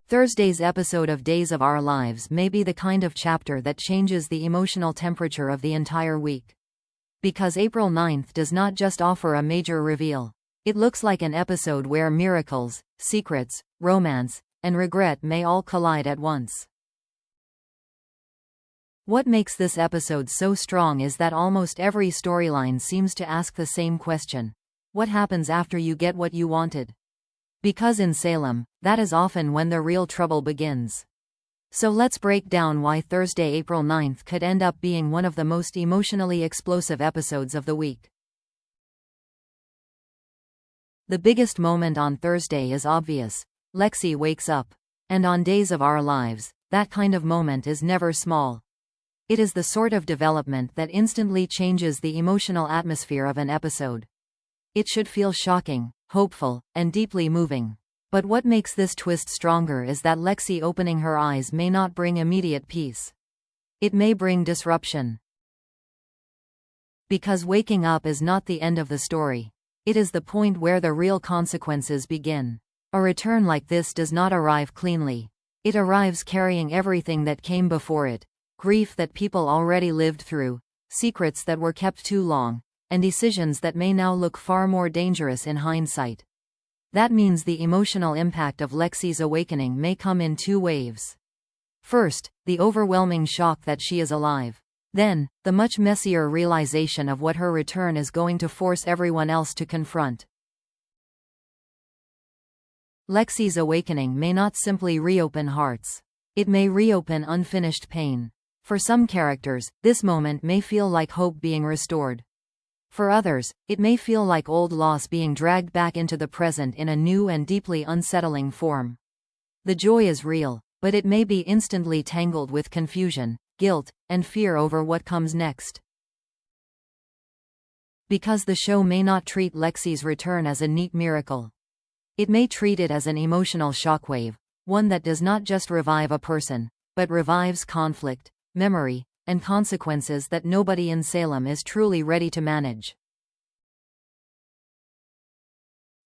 Thursday's episode of Days of Our Lives may be the kind of chapter that changes the emotional temperature of the entire week. Because April 9th does not just offer a major reveal. It looks like an episode where miracles, secrets, romance, and regret may all collide at once. What makes this episode so strong is that almost every storyline seems to ask the same question. What happens after you get what you wanted? Because in Salem, that is often when the real trouble begins. So let's break down why Thursday, April 9th could end up being one of the most emotionally explosive episodes of the week. The biggest moment on Thursday is obvious. Lexi wakes up. And on Days of Our Lives, that kind of moment is never small. It is the sort of development that instantly changes the emotional atmosphere of an episode. It should feel shocking, hopeful, and deeply moving. But what makes this twist stronger is that Lexi opening her eyes may not bring immediate peace. It may bring disruption. Because waking up is not the end of the story. It is the point where the real consequences begin. A return like this does not arrive cleanly. It arrives carrying everything that came before it. Grief that people already lived through, secrets that were kept too long, and decisions that may now look far more dangerous in hindsight. That means the emotional impact of Lexi's awakening may come in two waves. First, the overwhelming shock that she is alive. Then, the much messier realization of what her return is going to force everyone else to confront. Lexi's awakening may not simply reopen hearts. It may reopen unfinished pain. For some characters, this moment may feel like hope being restored. For others, it may feel like old loss being dragged back into the present in a new and deeply unsettling form. The joy is real, but it may be instantly tangled with confusion, guilt, and fear over what comes next. Because the show may not treat Lexi's return as a neat miracle. It may treat it as an emotional shockwave, one that does not just revive a person, but revives conflict, memory, and consequences that nobody in Salem is truly ready to manage.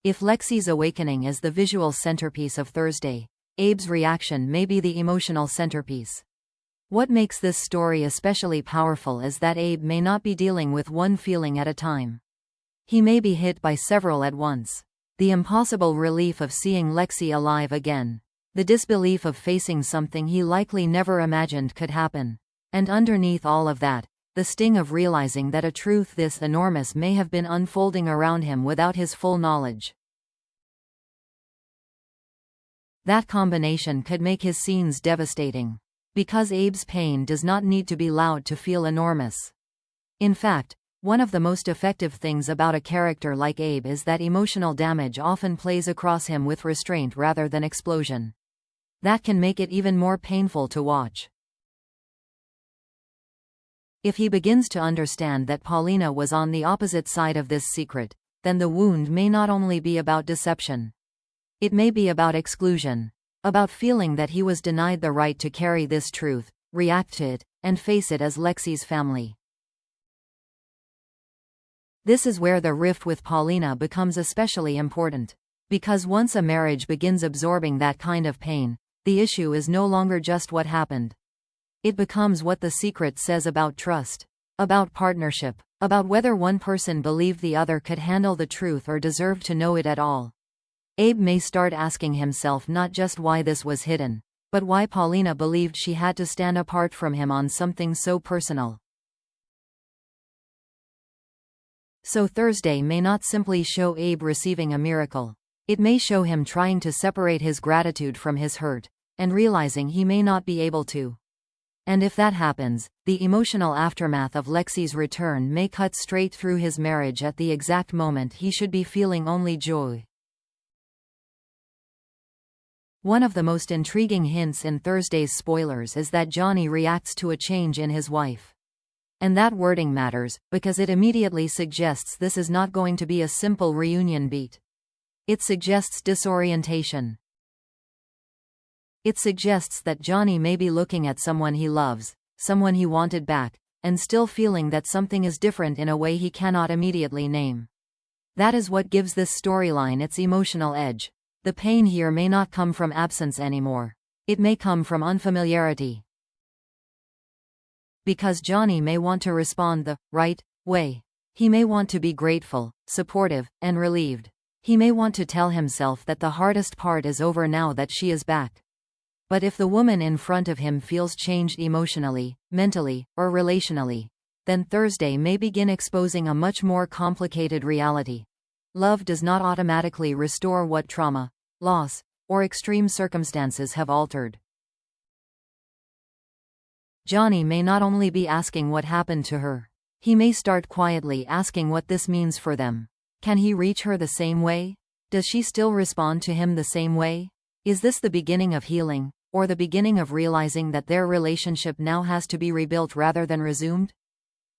If Lexi's awakening is the visual centerpiece of Thursday, Abe's reaction may be the emotional centerpiece. What makes this story especially powerful is that Abe may not be dealing with one feeling at a time. He may be hit by several at once. The impossible relief of seeing Lexi alive again. The disbelief of facing something he likely never imagined could happen. And underneath all of that, the sting of realizing that a truth this enormous may have been unfolding around him without his full knowledge. That combination could make his scenes devastating. Because Abe's pain does not need to be loud to feel enormous. In fact, one of the most effective things about a character like Abe is that emotional damage often plays across him with restraint rather than explosion. That can make it even more painful to watch. If he begins to understand that Paulina was on the opposite side of this secret, then the wound may not only be about deception. It may be about exclusion. About feeling that he was denied the right to carry this truth, react to it, and face it as Lexi's family. This is where the rift with Paulina becomes especially important. Because once a marriage begins absorbing that kind of pain, the issue is no longer just what happened. It becomes what the secret says about trust, about partnership, about whether one person believed the other could handle the truth or deserved to know it at all. Abe may start asking himself not just why this was hidden, but why Paulina believed she had to stand apart from him on something so personal. So Thursday may not simply show Abe receiving a miracle. It may show him trying to separate his gratitude from his hurt, and realizing he may not be able to. And if that happens, the emotional aftermath of Lexi's return may cut straight through his marriage at the exact moment he should be feeling only joy. One of the most intriguing hints in Thursday's spoilers is that Johnny reacts to a change in his wife. And that wording matters, because it immediately suggests this is not going to be a simple reunion beat. It suggests disorientation. It suggests that Johnny may be looking at someone he loves, someone he wanted back, and still feeling that something is different in a way he cannot immediately name. That is what gives this storyline its emotional edge. The pain here may not come from absence anymore. It may come from unfamiliarity. Because Johnny may want to respond the right way. He may want to be grateful, supportive, and relieved. He may want to tell himself that the hardest part is over now that she is back. But if the woman in front of him feels changed emotionally, mentally, or relationally, then Thursday may begin exposing a much more complicated reality. Love does not automatically restore what trauma, loss, or extreme circumstances have altered. Johnny may not only be asking what happened to her. He may start quietly asking what this means for them. Can he reach her the same way? Does she still respond to him the same way? Is this the beginning of healing, or the beginning of realizing that their relationship now has to be rebuilt rather than resumed?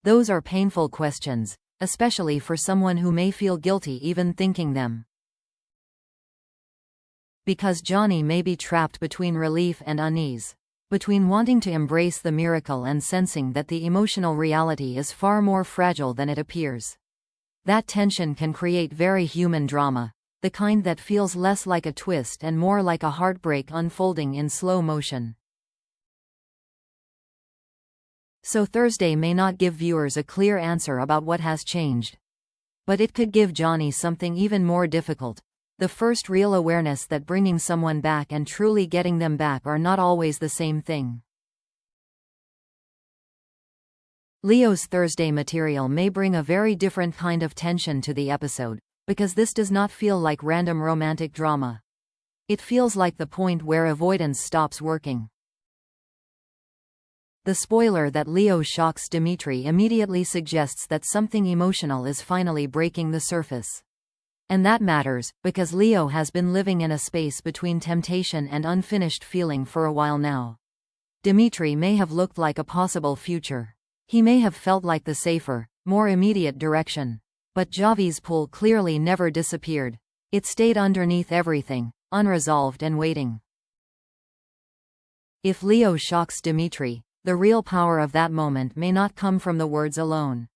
Those are painful questions, especially for someone who may feel guilty even thinking them. Because Johnny may be trapped between relief and unease. Between wanting to embrace the miracle and sensing that the emotional reality is far more fragile than it appears. That tension can create very human drama, the kind that feels less like a twist and more like a heartbreak unfolding in slow motion. So Thursday may not give viewers a clear answer about what has changed. But it could give Johnny something even more difficult. The first real awareness that bringing someone back and truly getting them back are not always the same thing. Leo's Thursday material may bring a very different kind of tension to the episode, because this does not feel like random romantic drama. It feels like the point where avoidance stops working. The spoiler that Leo shocks Dimitri immediately suggests that something emotional is finally breaking the surface. And that matters, because Leo has been living in a space between temptation and unfinished feeling for a while now. Dimitri may have looked like a possible future. He may have felt like the safer, more immediate direction. But Javi's pull clearly never disappeared. It stayed underneath everything, unresolved and waiting. If Leo shocks Dimitri, the real power of that moment may not come from the words alone.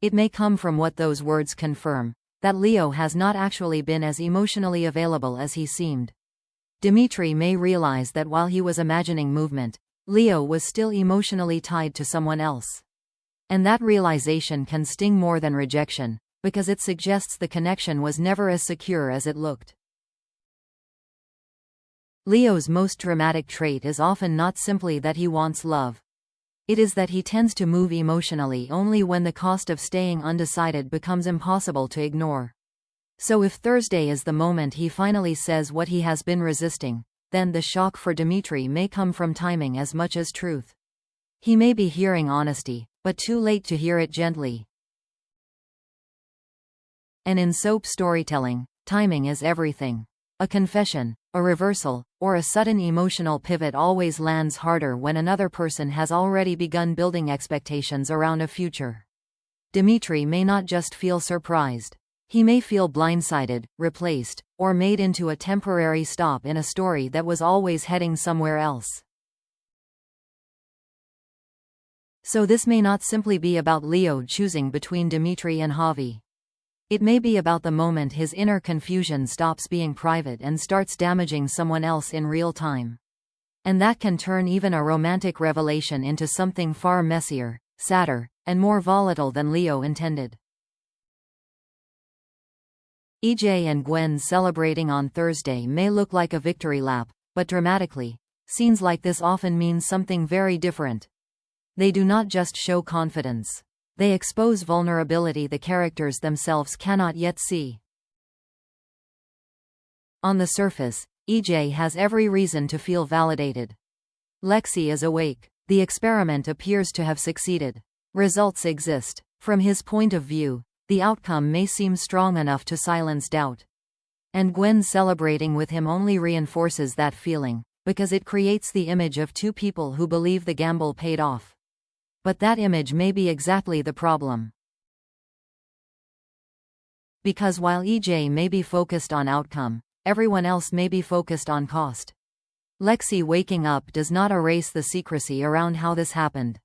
It may come from what those words confirm. That Leo has not actually been as emotionally available as he seemed. Dimitri may realize that while he was imagining movement, Leo was still emotionally tied to someone else. And that realization can sting more than rejection, because it suggests the connection was never as secure as it looked. Leo's most dramatic trait is often not simply that he wants love. It is that he tends to move emotionally only when the cost of staying undecided becomes impossible to ignore. So if Thursday is the moment he finally says what he has been resisting, then the shock for Dimitri may come from timing as much as truth. He may be hearing honesty, but too late to hear it gently. And in soap storytelling, timing is everything. A confession, a reversal, or a sudden emotional pivot always lands harder when another person has already begun building expectations around a future. Dimitri may not just feel surprised. He may feel blindsided, replaced, or made into a temporary stop in a story that was always heading somewhere else. So this may not simply be about Leo choosing between Dimitri and Javi. It may be about the moment his inner confusion stops being private and starts damaging someone else in real time. And that can turn even a romantic revelation into something far messier, sadder, and more volatile than Leo intended. EJ and Gwen celebrating on Thursday may look like a victory lap, but dramatically, scenes like this often mean something very different. They do not just show confidence. They expose vulnerability the characters themselves cannot yet see. On the surface, EJ has every reason to feel validated. Lexi is awake. The experiment appears to have succeeded. Results exist. From his point of view, the outcome may seem strong enough to silence doubt. And Gwen celebrating with him only reinforces that feeling, because it creates the image of two people who believe the gamble paid off. But that image may be exactly the problem. Because while EJ may be focused on outcome, everyone else may be focused on cost. Lexi waking up does not erase the secrecy around how this happened.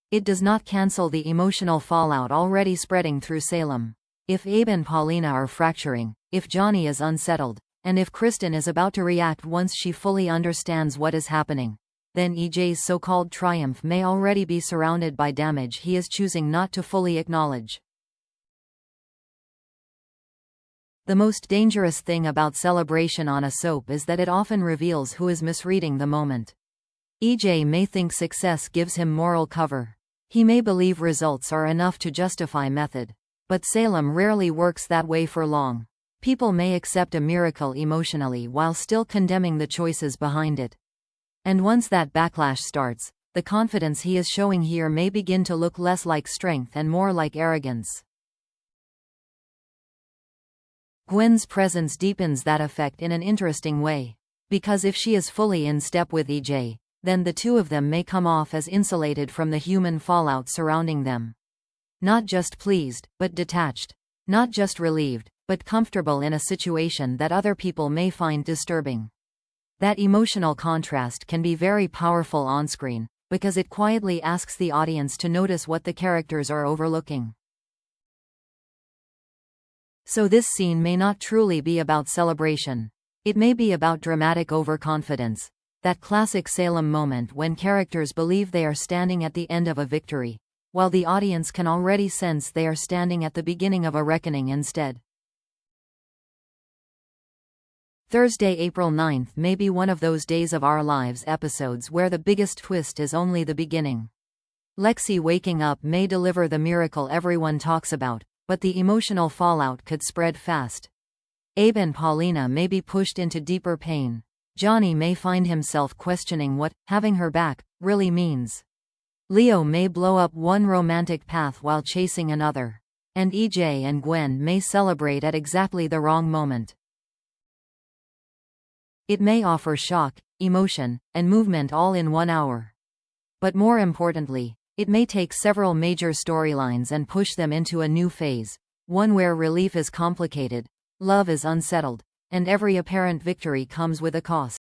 It does not cancel the emotional fallout already spreading through Salem. If Abe and Paulina are fracturing, if Johnny is unsettled, and if Kristen is about to react once she fully understands what is happening, then EJ's so-called triumph may already be surrounded by damage he is choosing not to fully acknowledge. The most dangerous thing about celebration on a soap is that it often reveals who is misreading the moment. EJ may think success gives him moral cover. He may believe results are enough to justify method. But Salem rarely works that way for long. People may accept a miracle emotionally while still condemning the choices behind it. And once that backlash starts, the confidence he is showing here may begin to look less like strength and more like arrogance. Gwen's presence deepens that effect in an interesting way. Because if she is fully in step with EJ, then the two of them may come off as insulated from the human fallout surrounding them. Not just pleased, but detached. Not just relieved, but comfortable in a situation that other people may find disturbing. That emotional contrast can be very powerful on-screen, because it quietly asks the audience to notice what the characters are overlooking. So this scene may not truly be about celebration. It may be about dramatic overconfidence. That classic Salem moment when characters believe they are standing at the end of a victory, while the audience can already sense they are standing at the beginning of a reckoning instead. Thursday, April 9th may be one of those Days of Our Lives episodes where the biggest twist is only the beginning. Lexi waking up may deliver the miracle everyone talks about, but the emotional fallout could spread fast. Abe and Paulina may be pushed into deeper pain. Johnny may find himself questioning what having her back really means. Leo may blow up one romantic path while chasing another. And EJ and Gwen may celebrate at exactly the wrong moment. It may offer shock, emotion, and movement all in 1 hour. But more importantly, it may take several major storylines and push them into a new phase, one where relief is complicated, love is unsettled, and every apparent victory comes with a cost.